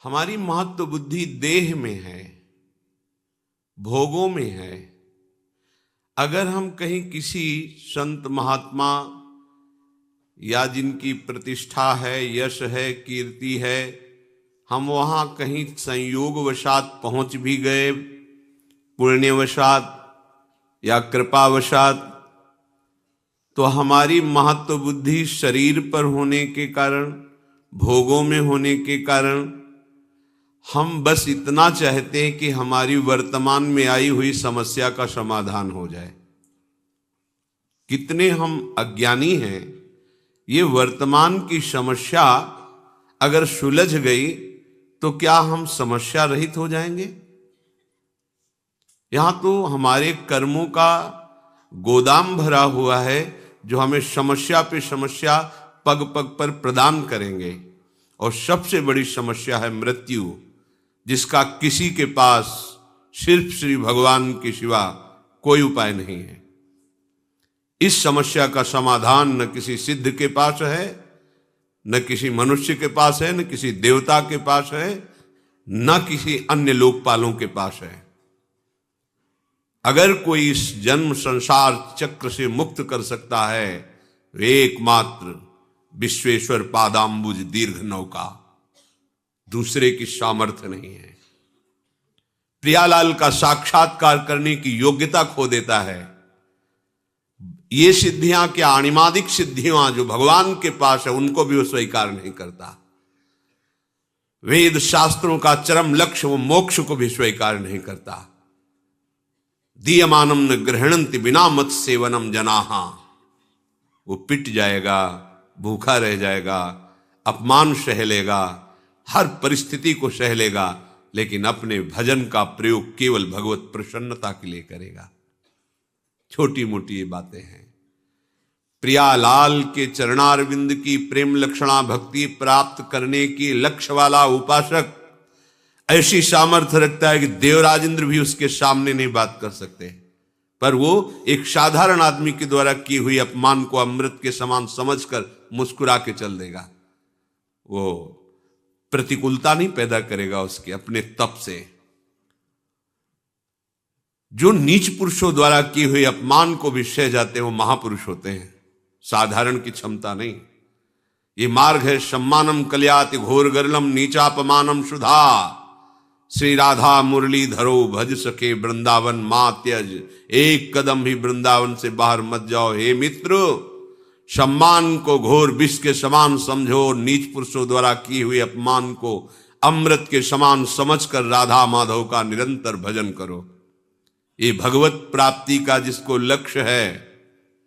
हमारी महत्व बुद्धि देह में है, भोगों में है। अगर हम कहीं किसी संत महात्मा या जिनकी प्रतिष्ठा है, यश है, कीर्ति है, हम वहां कहीं संयोगवशात पहुंच भी गए, पुण्यवशात या कृपावशात, तो हमारी महत्व बुद्धि शरीर पर होने के कारण, भोगों में होने के कारण, हम बस इतना चाहते हैं कि हमारी वर्तमान में आई हुई समस्या का समाधान हो जाए। कितने हम अज्ञानी हैं। ये वर्तमान की समस्या अगर सुलझ गई तो क्या हम समस्या रहित हो जाएंगे? यहां तो हमारे कर्मों का गोदाम भरा हुआ है जो हमें समस्या पे समस्या पग पग पर प्रदान करेंगे। और सबसे बड़ी समस्या है मृत्यु, जिसका किसी के पास सिर्फ श्री भगवान के सिवा कोई उपाय नहीं है। इस समस्या का समाधान न किसी सिद्ध के पास है, न किसी मनुष्य के पास है, न किसी देवता के पास है, न किसी अन्य लोकपालों के पास है। अगर कोई इस जन्म संसार चक्र से मुक्त कर सकता है, एकमात्र विश्वेश्वर पादाम्बुज दीर्घ नौका, दूसरे की सामर्थ्य नहीं है। प्रियालाल का साक्षात्कार करने की योग्यता खो देता है। ये सिद्धियां क्या, अणिमादिक सिद्धियां जो भगवान के पास है, उनको भी वो स्वीकार नहीं करता। वेद शास्त्रों का चरम लक्ष्य, वो मोक्ष को भी स्वीकार नहीं करता। दीयमानम न ग्रहणंति बिना मत सेवनम जनाहा, वो पिट जाएगा, भूखा रह जाएगा, अपमान सह लेगा, हर परिस्थिति को सह लेगा, लेकिन अपने भजन का प्रयोग केवल भगवत प्रसन्नता के लिए करेगा। छोटी मोटी ये बातें हैं। प्रियालाल के चरणारविंद की प्रेम लक्षणा भक्ति प्राप्त करने की लक्ष्य वाला उपासक ऐसी सामर्थ्य रखता है कि देवराज इंद्र भी उसके सामने नहीं बात कर सकते, पर वो एक साधारण आदमी के द्वारा की हुई अपमान को अमृत के समान समझकर मुस्कुरा के चल देगा। वो प्रतिकूलता नहीं पैदा करेगा उसके अपने तप से। जो नीच पुरुषों द्वारा की हुई अपमान को भी सह जाते हैं, वो महापुरुष होते हैं, साधारण की क्षमता नहीं। ये मार्ग है सम्मानम कल्याति घोर गरलम नीचापमानम सुधा, श्री राधा मुरली धरो भज सके वृंदावन मां त्यज, एक कदम भी वृंदावन से बाहर मत जाओ। हे मित्र, सम्मान को घोर विष के समान समझो, नीच पुरुषों द्वारा की हुई अपमान को अमृत के समान समझकर राधा माधव का निरंतर भजन करो। ये भगवत प्राप्ति का जिसको लक्ष्य है,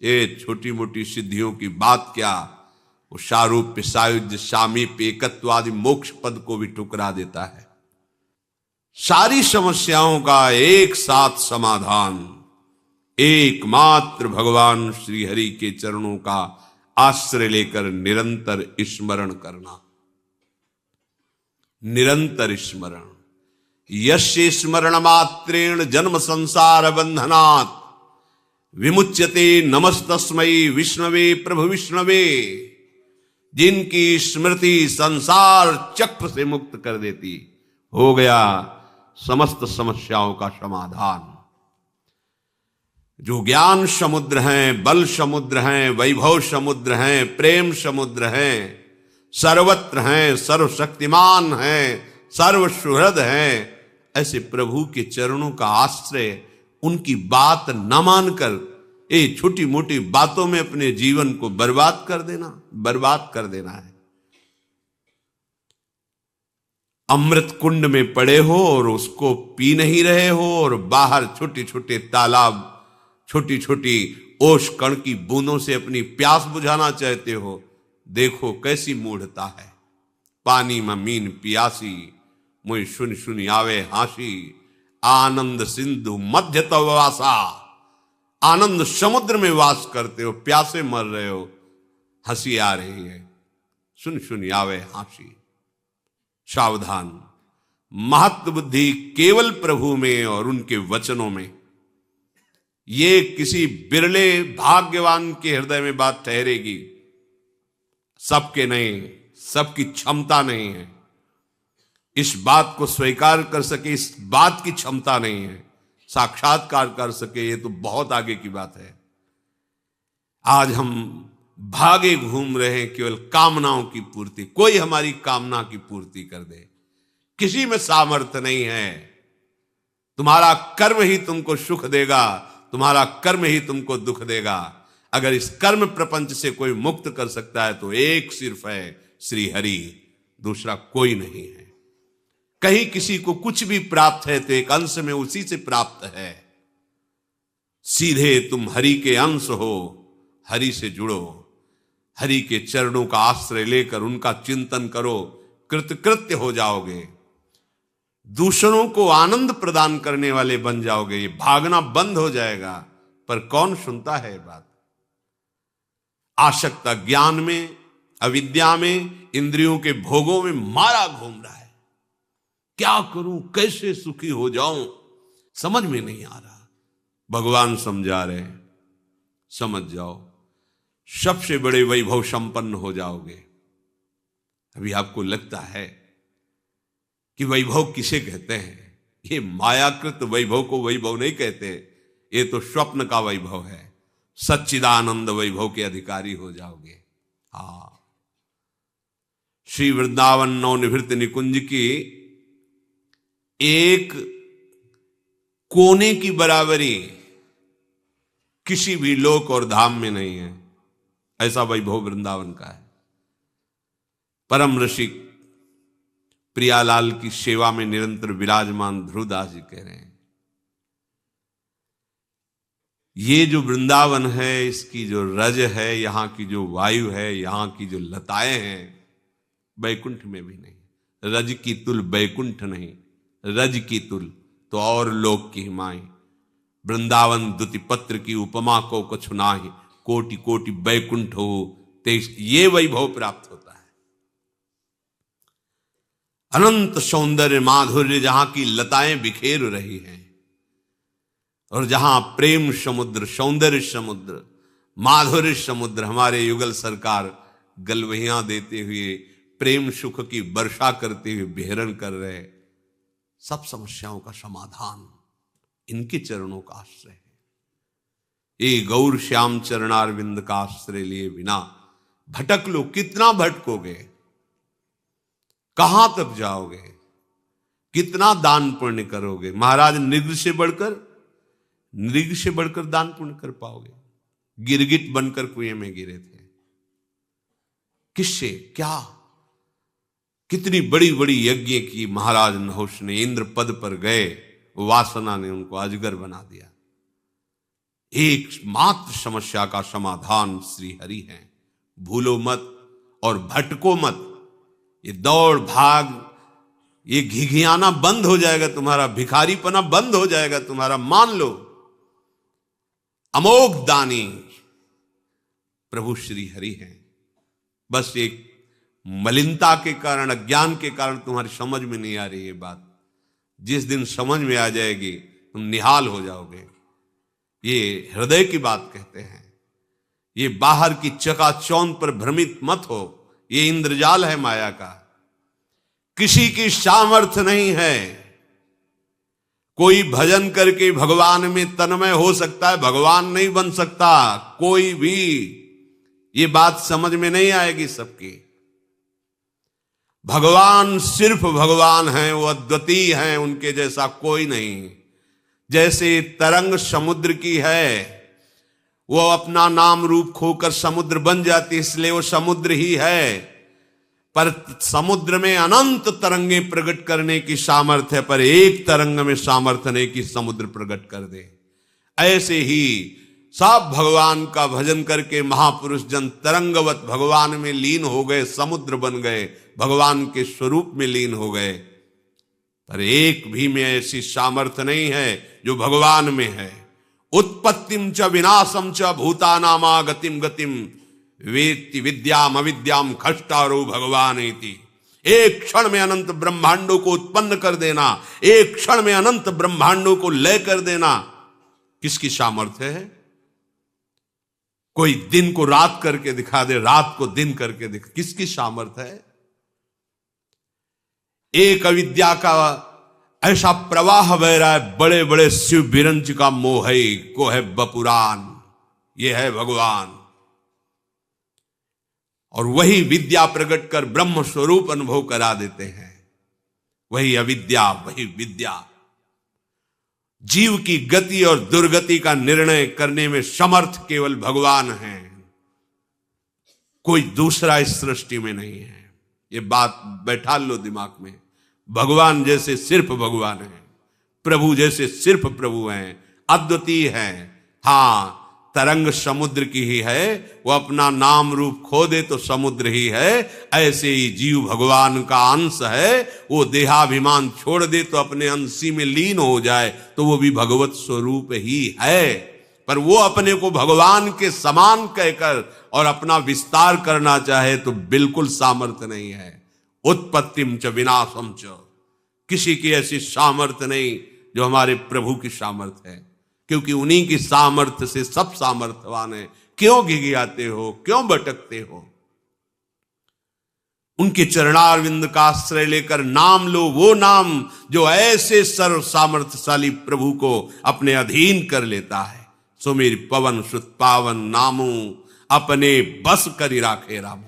ये छोटी मोटी सिद्धियों की बात क्या, वो सारूप्य सायुज्य सामीप्य एकत्वादि मोक्ष पद को भी ठुकरा देता है। सारी समस्याओं का एक साथ समाधान एकमात्र भगवान श्री हरि के चरणों का आश्रय लेकर निरंतर स्मरण करना। निरंतर स्मरण। यस्य स्मरण मात्रेण जन्म संसार बंधनात् विमुच्यते नमस्तस्मै विष्णवे प्रभु विष्णवे। जिनकी स्मृति संसार चक्र से मुक्त कर देती, हो गया समस्त समस्याओं का समाधान। जो ज्ञान समुद्र हैं, बल समुद्र हैं, वैभव समुद्र हैं, प्रेम समुद्र हैं, सर्वत्र हैं, सर्वशक्तिमान हैं, सर्वसुहृद हैं, ऐसे प्रभु के चरणों का आश्रय, उनकी बात न मानकर ये छोटी मोटी बातों में अपने जीवन को बर्बाद कर देना है। अमृत कुंड में पड़े हो और उसको पी नहीं रहे हो, और बाहर छोटे छोटे तालाब, छोटी छोटी ओश कण की बूंदों से अपनी प्यास बुझाना चाहते हो। देखो कैसी मूढ़ता है। पानी में मीन पियासी, मुझ सुन सुन आवे हासी, आनंद सिंधु मध्य तव वासा। आनंद समुद्र में वास करते हो, प्यासे मर रहे हो, हंसी आ रही है, सुन सुन आवे हासी। सावधान। महत्व बुद्धि केवल प्रभु में और उनके वचनों में। ये किसी बिरले भाग्यवान के हृदय में बात ठहरेगी, सबके नहीं, सबकी क्षमता नहीं है। इस बात को स्वीकार कर सके, इस बात की क्षमता नहीं है, साक्षात्कार कर सके, ये तो बहुत आगे की बात है। आज हम भागे घूम रहे हैं केवल कामनाओं की पूर्ति, कोई हमारी कामना की पूर्ति कर दे, किसी में सामर्थ्य नहीं है। तुम्हारा कर्म ही तुमको सुख देगा, तुम्हारा कर्म ही तुमको दुख देगा। अगर इस कर्म प्रपंच से कोई मुक्त कर सकता है तो एक सिर्फ है श्री हरि, दूसरा कोई नहीं है। कहीं किसी को कुछ भी प्राप्त है तो एक अंश में उसी से प्राप्त है। सीधे तुम हरि के अंश हो, हरि से जुड़ो, हरि के चरणों का आश्रय लेकर उनका चिंतन करो, कृतकृत्य हो जाओगे, दूसरों को आनंद प्रदान करने वाले बन जाओगे। ये भागना बंद हो जाएगा। पर कौन सुनता है बात? आसक्ता ज्ञान में, अविद्या में, इंद्रियों के भोगों में मारा घूम रहा है। क्या करूं, कैसे सुखी हो जाऊं, समझ में नहीं आ रहा। भगवान समझा रहे, समझ जाओ, सबसे बड़े वैभव संपन्न हो जाओगे। अभी आपको लगता है कि वैभव किसे कहते हैं? ये मायाकृत वैभव को वैभव नहीं कहते, ये तो स्वप्न का वैभव है। सच्चिदानंद वैभव के अधिकारी हो जाओगे। हाँ, श्री वृंदावन नवनिवृत्त निकुंज की एक कोने की बराबरी किसी भी लोक और धाम में नहीं है। ऐसा वैभव वृंदावन का है। परम ऋषि प्रियालाल की सेवा में निरंतर विराजमान ध्रुवदास जी कह रहे हैं, ये जो वृंदावन है, इसकी जो रज है, यहां की जो वायु है, यहां की जो लताएं हैं, बैकुंठ में भी नहीं। रज की तुल बैकुंठ नहीं, रज की तुल तो और लोक की हिमाई। वृंदावन दुति पत्र की उपमा को कछु नाही, कोटि कोटि बैकुंठ हो तेज। ये वैभव प्राप्त होता है। अनंत सौंदर्य माधुर्य, जहां की लताएं बिखेर रही हैं, और जहां प्रेम समुद्र, सौंदर्य समुद्र, माधुर्य समुद्र, हमारे युगल सरकार गलवहियां देते हुए प्रेम सुख की वर्षा करते हुए बेहरण कर रहे। सब समस्याओं का समाधान इनके चरणों का आश्रय है। ये गौर श्याम चरणारविंद का आश्रय लिए बिना भटक लो, कितना भटकोगे, कहां तक जाओगे, कितना दान पुण्य करोगे? महाराज नृग से बढ़कर दान पुण्य कर पाओगे? गिरगिट बनकर कुएं में गिरे थे। किससे क्या? कितनी बड़ी बड़ी यज्ञ की महाराज नहुष ने, इंद्र पद पर गए, वासना ने उनको अजगर बना दिया। एकमात्र समस्या का समाधान श्री हरि है। भूलो मत और भटको मत। ये दौड़ भाग, ये घिघियाना बंद हो जाएगा तुम्हारा, भिखारीपना बंद हो जाएगा तुम्हारा। मान लो अमोघ दानी प्रभु श्री हरि हैं। बस एक मलिनता के कारण, अज्ञान के कारण तुम्हारी समझ में नहीं आ रही ये बात। जिस दिन समझ में आ जाएगी तुम निहाल हो जाओगे। ये हृदय की बात कहते हैं। ये बाहर की चकाचौंध पर भ्रमित मत हो, ये इंद्रजाल है माया का। किसी की सामर्थ्य नहीं है। कोई भजन करके भगवान में तन्मय हो सकता है, भगवान नहीं बन सकता कोई भी। ये बात समझ में नहीं आएगी सबकी। भगवान सिर्फ भगवान हैं, वो अद्वितीय हैं, उनके जैसा कोई नहीं। जैसे तरंग समुद्र की है, वो अपना नाम रूप खोकर समुद्र बन जाती, इसलिए वो समुद्र ही है। पर समुद्र में अनंत तरंगे प्रकट करने की सामर्थ्य है, पर एक तरंग में सामर्थ्य नहीं कि समुद्र प्रकट कर दे। ऐसे ही सब भगवान का भजन करके महापुरुष जन तरंगवत भगवान में लीन हो गए, समुद्र बन गए, भगवान के स्वरूप में लीन हो गए। पर एक भी में ऐसी सामर्थ्य नहीं है जो भगवान में है। उत्पत्तिम च विनाशम च भूतानामा गतिम गतिम वेत्ति विद्याम अविद्याम खष्टारो भगवान इति। एक क्षण में अनंत ब्रह्मांडों को उत्पन्न कर देना, एक क्षण में अनंत ब्रह्मांडों को लय कर देना, किसकी सामर्थ्य है? कोई दिन को रात करके दिखा दे, रात को दिन करके दिखा, किसकी सामर्थ्य है? एक अविद्या का ऐसा प्रवाह बह रहा है, बड़े बड़े शिव बिरंच का मोह है, को है बपुरान, ये है भगवान। और वही विद्या प्रकट कर ब्रह्म स्वरूप अनुभव करा देते हैं। वही अविद्या, वही विद्या। जीव की गति और दुर्गति का निर्णय करने में समर्थ केवल भगवान है, कोई दूसरा इस सृष्टि में नहीं है। ये बात बैठा लो दिमाग में। भगवान जैसे सिर्फ भगवान है, प्रभु जैसे सिर्फ प्रभु हैं, अद्वितीय हैं। हां, तरंग समुद्र की ही है, वो अपना नाम रूप खो दे तो समुद्र ही है। ऐसे ही जीव भगवान का अंश है, वो देहाभिमान छोड़ दे तो अपने अंशी में लीन हो जाए तो वो भी भगवत स्वरूप ही है। पर वो अपने को भगवान के समान कहकर और अपना विस्तार करना चाहे तो बिल्कुल सामर्थ्य नहीं है। उत्पत्तिम च विनाशम च, किसी की ऐसी सामर्थ्य नहीं जो हमारे प्रभु की सामर्थ्य है, क्योंकि उन्हीं की सामर्थ्य से सब सामर्थ्यवान है। क्यों घिघियाते हो, क्यों भटकते हो? उनके चरणारविंद का आश्रय लेकर नाम लो, वो नाम जो ऐसे सर्व सामर्थ्यशाली प्रभु को अपने अधीन कर लेता है। सुमिर पवन सुत पावन नामू, अपने बस करी राखे रामू।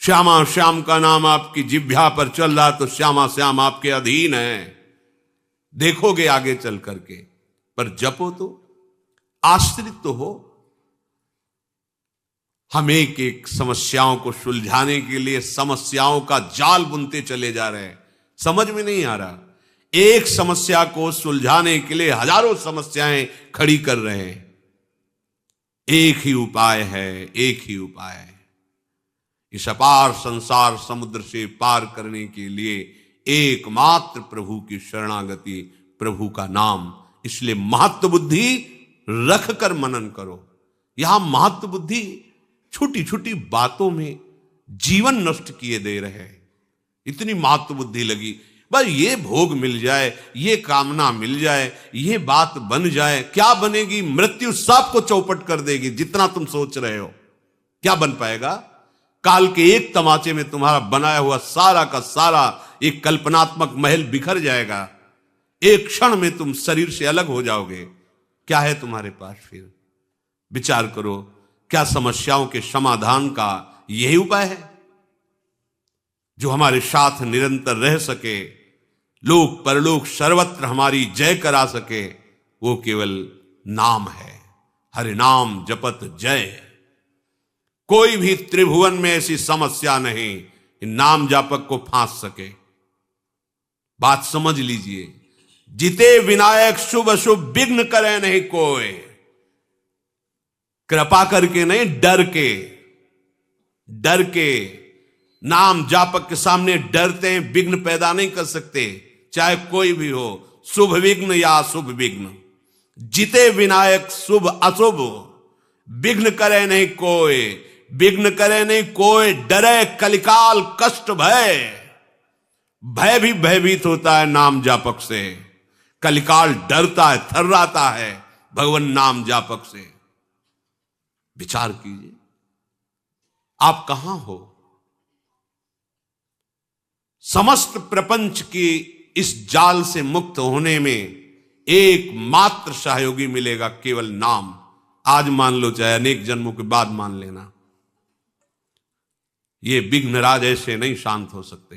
श्यामा श्याम का नाम आपकी जिह्वा पर चल रहा तो श्यामा श्याम आपके अधीन है, देखोगे आगे चल करके। पर जपो तो, आश्रित तो हो। हम एक एक समस्याओं को सुलझाने के लिए समस्याओं का जाल बुनते चले जा रहे हैं, समझ में नहीं आ रहा। एक समस्या को सुलझाने के लिए हजारों समस्याएं खड़ी कर रहे हैं। एक ही उपाय है, एक ही उपाय है। इस अपार संसार समुद्र से पार करने के लिए एकमात्र प्रभु की शरणागति, प्रभु का नाम। इसलिए महत्व बुद्धि रख कर मनन करो। यहां महत्व बुद्धि छोटी छोटी बातों में जीवन नष्ट किए दे रहे हैं। इतनी महत्व बुद्धि लगी, बस ये भोग मिल जाए, ये कामना मिल जाए, ये बात बन जाए। क्या बनेगी? मृत्यु सबको चौपट कर देगी। जितना तुम सोच रहे हो क्या बन पाएगा? काल के एक तमाचे में तुम्हारा बनाया हुआ सारा का सारा एक कल्पनात्मक महल बिखर जाएगा। एक क्षण में तुम शरीर से अलग हो जाओगे। क्या है तुम्हारे पास फिर? विचार करो, क्या समस्याओं के समाधान का यही उपाय है जो हमारे साथ निरंतर रह सके, लोक परलोक सर्वत्र हमारी जय करा सके? वो केवल नाम है। हरि नाम जपत जय। कोई भी त्रिभुवन में ऐसी समस्या नहीं कि नाम जापक को फांस सके। बात समझ लीजिए। जिते विनायक शुभ अशुभ विघ्न करे नहीं कोई। कृपा करके नहीं, डर के नाम जापक के सामने डरते हैं, विघ्न पैदा नहीं कर सकते, चाहे कोई भी हो, शुभ विघ्न या अशुभ विघ्न। जिते विनायक शुभ अशुभ विघ्न करे नहीं कोई, विघ्न करे नहीं कोई, डरे कलिकाल कष्ट भय। भय भी भयभीत होता है नाम जापक से। कलिकाल डरता है, थर्राता है भगवान नाम जापक से। विचार कीजिए, आप कहां हो? समस्त प्रपंच की इस जाल से मुक्त होने में एकमात्र सहयोगी मिलेगा, केवल नाम। आज मान लो, चाहे अनेक जन्मों के बाद मान लेना। ये विघ्नराज ऐसे नहीं शांत हो सकते।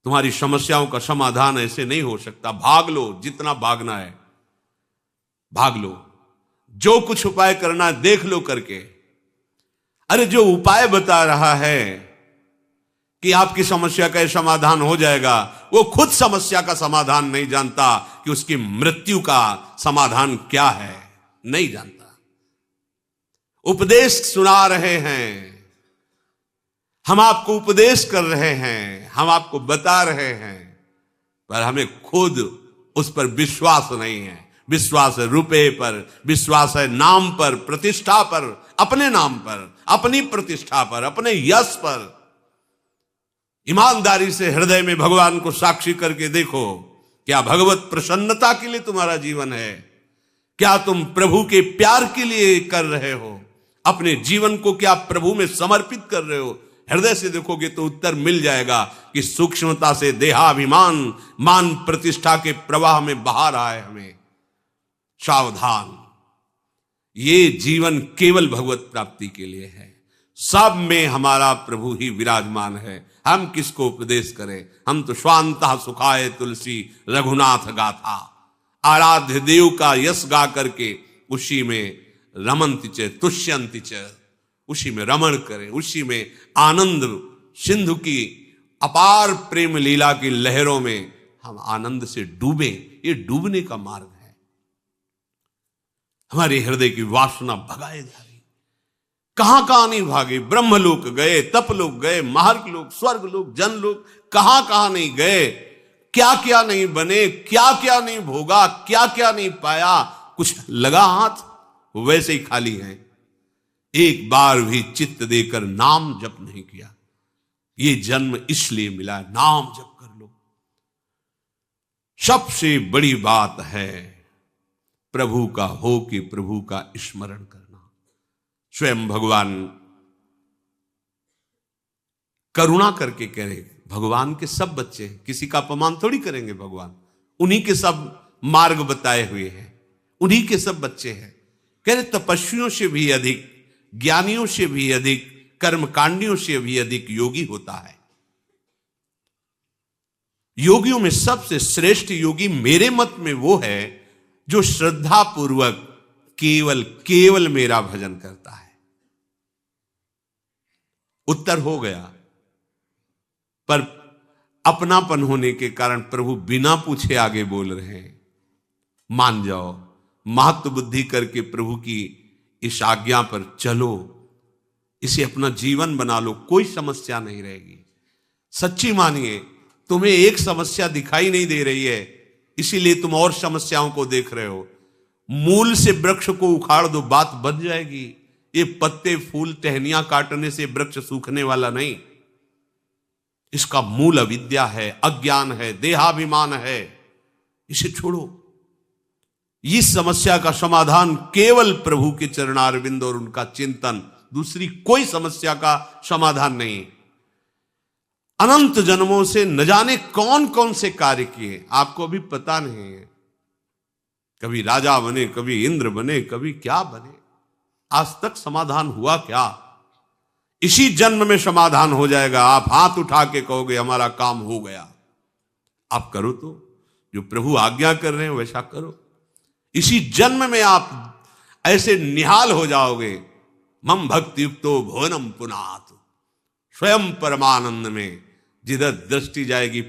तुम्हारी समस्याओं का समाधान ऐसे नहीं हो सकता। भाग लो, जितना भागना है भाग लो। जो कुछ उपाय करना है देख लो करके। अरे जो उपाय बता रहा है कि आपकी समस्या का समाधान हो जाएगा, वो खुद समस्या का समाधान नहीं जानता कि उसकी मृत्यु का समाधान क्या है, नहीं जानता। उपदेश सुना रहे हैं, हम आपको उपदेश कर रहे हैं, हम आपको बता रहे हैं, पर हमें खुद उस पर विश्वास नहीं है। विश्वास है रुपए पर, विश्वास है नाम पर, प्रतिष्ठा पर, अपने नाम पर, अपनी प्रतिष्ठा पर, अपने यश पर। ईमानदारी से हृदय में भगवान को साक्षी करके देखो, क्या भगवत प्रसन्नता के लिए तुम्हारा जीवन है? क्या तुम प्रभु के प्यार के लिए कर रहे हो? अपने जीवन को क्या प्रभु में समर्पित कर रहे हो? हृदय से देखोगे तो उत्तर मिल जाएगा कि सूक्ष्मता से देहाभिमान मान प्रतिष्ठा के प्रवाह में बहा रहा है हमें। सावधान, ये जीवन केवल भगवत प्राप्ति के लिए है। सब में हमारा प्रभु ही विराजमान है। हम किसको उपदेश करें? हम तो स्वांतः सुखाय तुलसी रघुनाथ गाथा, आराध्य देव का यश गा करके उसी में रमन्ति च तुष्यन्ति च, उसी में रमण करें, उसी में आनंद सिंधु की अपार प्रेम लीला की लहरों में हम आनंद से डूबे। ये डूबने का मार्ग है। हमारे हृदय की वासना भगाए जा रही, कहां कहां नहीं भागे। ब्रह्मलोक गए, तपलोक गए, महर्क लोक, स्वर्ग लोक, जनलोक, कहां कहां नहीं गए, क्या क्या नहीं बने, क्या क्या नहीं भोगा, क्या क्या नहीं पाया। कुछ लगा हाथ, वैसे ही खाली हैं। एक बार भी चित्त देकर नाम जप नहीं किया। ये जन्म इसलिए मिला, नाम जप कर लो। सबसे बड़ी बात है प्रभु का हो कि प्रभु का स्मरण करना। स्वयं भगवान करुणा करके कह रहे, भगवान के सब बच्चे हैं, किसी का अपमान थोड़ी करेंगे भगवान। उन्हीं के सब मार्ग बताए हुए हैं, उन्हीं के सब बच्चे हैं। कह रहे तपस्वियों से भी अधिक, ज्ञानियों से भी अधिक, कर्मकांडियों से भी अधिक योगी होता है। योगियों में सबसे श्रेष्ठ योगी मेरे मत में वो है जो श्रद्धा पूर्वक केवल केवल मेरा भजन करता है। उत्तर हो गया, पर अपनापन होने के कारण प्रभु बिना पूछे आगे बोल रहे हैं। मान जाओ, महत्व बुद्धि करके प्रभु की इस आज्ञा पर चलो, इसे अपना जीवन बना लो, कोई समस्या नहीं रहेगी। सच्ची मानिए, तुम्हें एक समस्या दिखाई नहीं दे रही है, इसीलिए तुम और समस्याओं को देख रहे हो। मूल से वृक्ष को उखाड़ दो, बात बन जाएगी। ये पत्ते फूल टहनियां काटने से वृक्ष सूखने वाला नहीं। इसका मूल अविद्या है, अज्ञान है, देहाभिमान है। इसे छोड़ो। इस समस्या का समाधान केवल प्रभु के चरणारविंद और उनका चिंतन, दूसरी कोई समस्या का समाधान नहीं। अनंत जन्मों से न जाने कौन कौन से कार्य किए, आपको अभी पता नहीं है। कभी राजा बने, कभी इंद्र बने, कभी क्या बने, आज तक समाधान हुआ क्या? इसी जन्म में समाधान हो जाएगा। आप हाथ उठा के कहोगे हमारा काम हो गया। आप करो, तो जो प्रभु आज्ञा कर रहे हैं वैसा करो। इसी जन्म में आप ऐसे निहाल हो जाओगे। मम भक्ति युक्तो भुवनम पुनात, स्वयं परमानंद में जिधर दृष्टि जाएगी